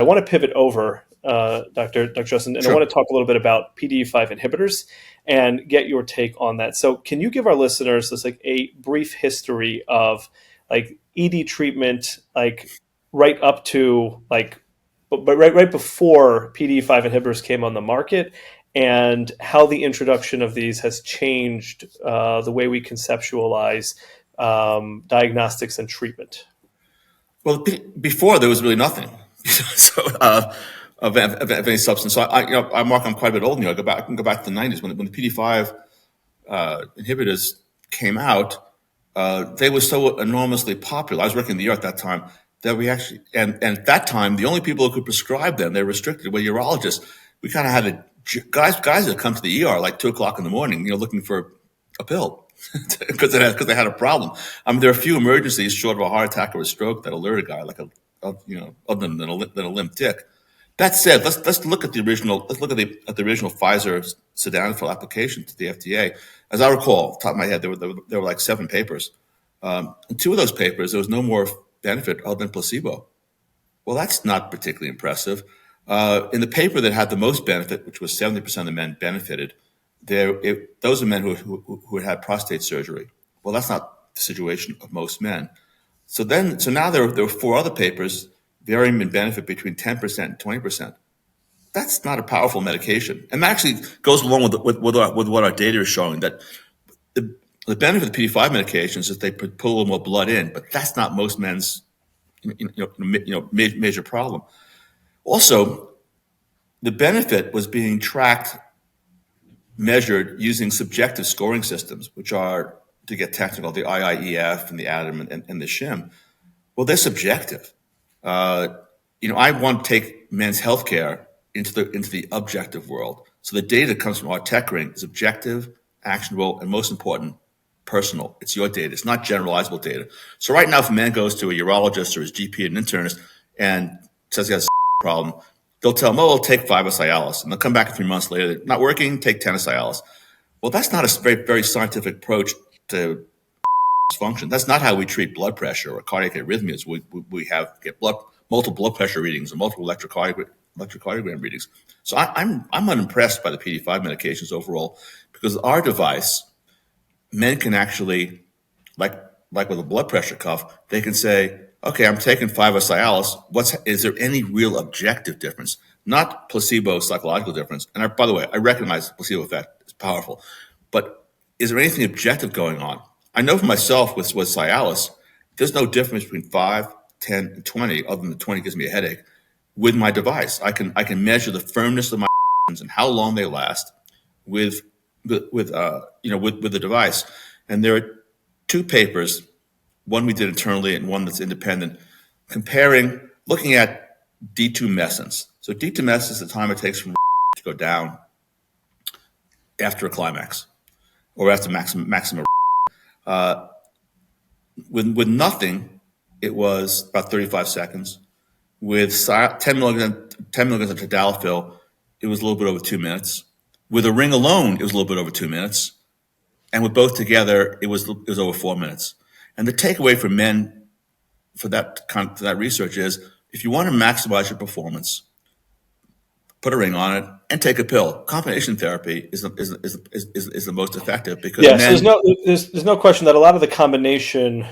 want to pivot over, Dr. Justin, and I want to talk a little bit about PDE5 inhibitors and get your take on that. So can you give our listeners just like a brief history of like ED treatment, like right up to like, but right before PDE5 inhibitors came on the market, and how the introduction of these has changed the way we conceptualize diagnostics and treatment? Well, before there was really nothing. So of any substance. So I Mark, I'm quite a bit old. I can go back to the 90s when the PDE5 inhibitors came out. They were so enormously popular. I was working in the ER at that time that we actually, and at that time, the only people who could prescribe them, they were restricted, were urologists. We kind of had guys that come to the ER like 2:00 in the morning, looking for a pill because they had a problem. I mean, there are a few emergencies short of a heart attack or a stroke that alert a guy like other than a limp dick. That said, let's look at the original. Let's look at the original Pfizer sildenafil application to the FDA. As I recall, off the top of my head, there were like 7 papers. In 2 of those papers, there was no more benefit other than placebo. Well, that's not particularly impressive. In the paper that had the most benefit, which was 70% of the men benefited, those are men who had prostate surgery. Well, that's not the situation of most men. So now there were 4 other papers varying in benefit between 10% and 20%. That's not a powerful medication, and that actually goes along with what our data is showing, that the benefit of the PDE5 medications is they put a little more blood in, but that's not most men's major problem. Also, the benefit was being tracked, measured using subjective scoring systems, which are, to get technical, the IIEF and the ADAM and the SHIM. Well, they're subjective. I want to take men's healthcare into the objective world. So the data that comes from our tech ring is objective, actionable, and most important, personal. It's your data. It's not generalizable data. So right now, if a man goes to a urologist or his GP, an internist, and says he has a problem, they'll tell him, "Oh, we'll take 5 of Cialis," and they'll come back 3 months later, not working, take 10 of Cialis. Well, that's not a very, very scientific approach to dysfunction. That's not how we treat blood pressure or cardiac arrhythmias. We get multiple blood pressure readings or multiple electrocardiogram readings. So I'm unimpressed by the PDE5 medications overall, because our device, men can actually, like with a blood pressure cuff, they can say, "Okay, I'm taking 5 of Cialis. Is there any real objective difference? Not placebo psychological difference." And by the way, I recognize the placebo effect is powerful, but is there anything objective going on? I know for myself with Cialis, there's no difference between 5, 10, and 20, other than the 20 gives me a headache. With my device, I can measure the firmness of my and how long they last with the device. And there are 2 papers, one we did internally and one that's independent, looking at detumescence. So detumescence is the time it takes from to go down after a climax or after maximum. With nothing, it was about 35 seconds. With 10 milligrams of tadalafil, it was a little bit over 2 minutes. With a ring alone, it was a little bit over 2 minutes. And with both together, it was over 4 minutes. And the takeaway for men for that research is, if you want to maximize your performance, put a ring on it and take a pill. Combination therapy is the most effective, because so there's no question that a lot of the combination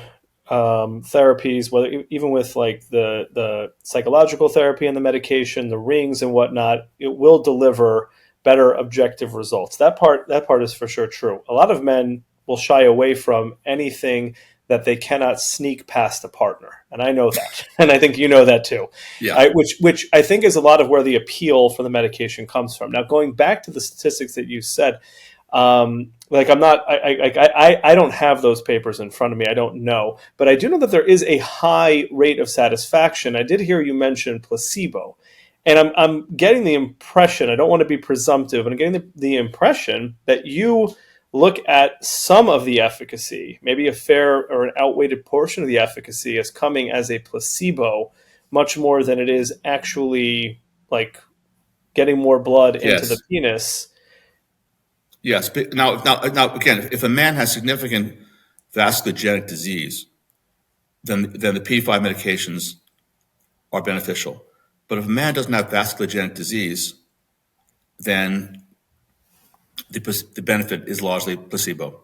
therapies, whether even with like the psychological therapy and the medication, the rings and whatnot, it will deliver better objective results. That part is for sure true. A lot of men will shy away from anything that they cannot sneak past a partner, and I know that, and I think you know that too. Yeah. Which I think is a lot of where the appeal for the medication comes from. Now, going back to the statistics that you said, I don't have those papers in front of me. I don't know, but I do know that there is a high rate of satisfaction. I did hear you mention placebo, and I'm getting the impression, I don't want to be presumptive, but I'm getting the impression that you look at some of the efficacy, maybe a fair or an outweighted portion of the efficacy, as coming as a placebo, much more than it is actually like getting more blood into the penis. Yes. Now, again, if a man has significant vasculogenic disease, then the PDE5 medications are beneficial. But if a man doesn't have vasculogenic disease, then the benefit is largely placebo.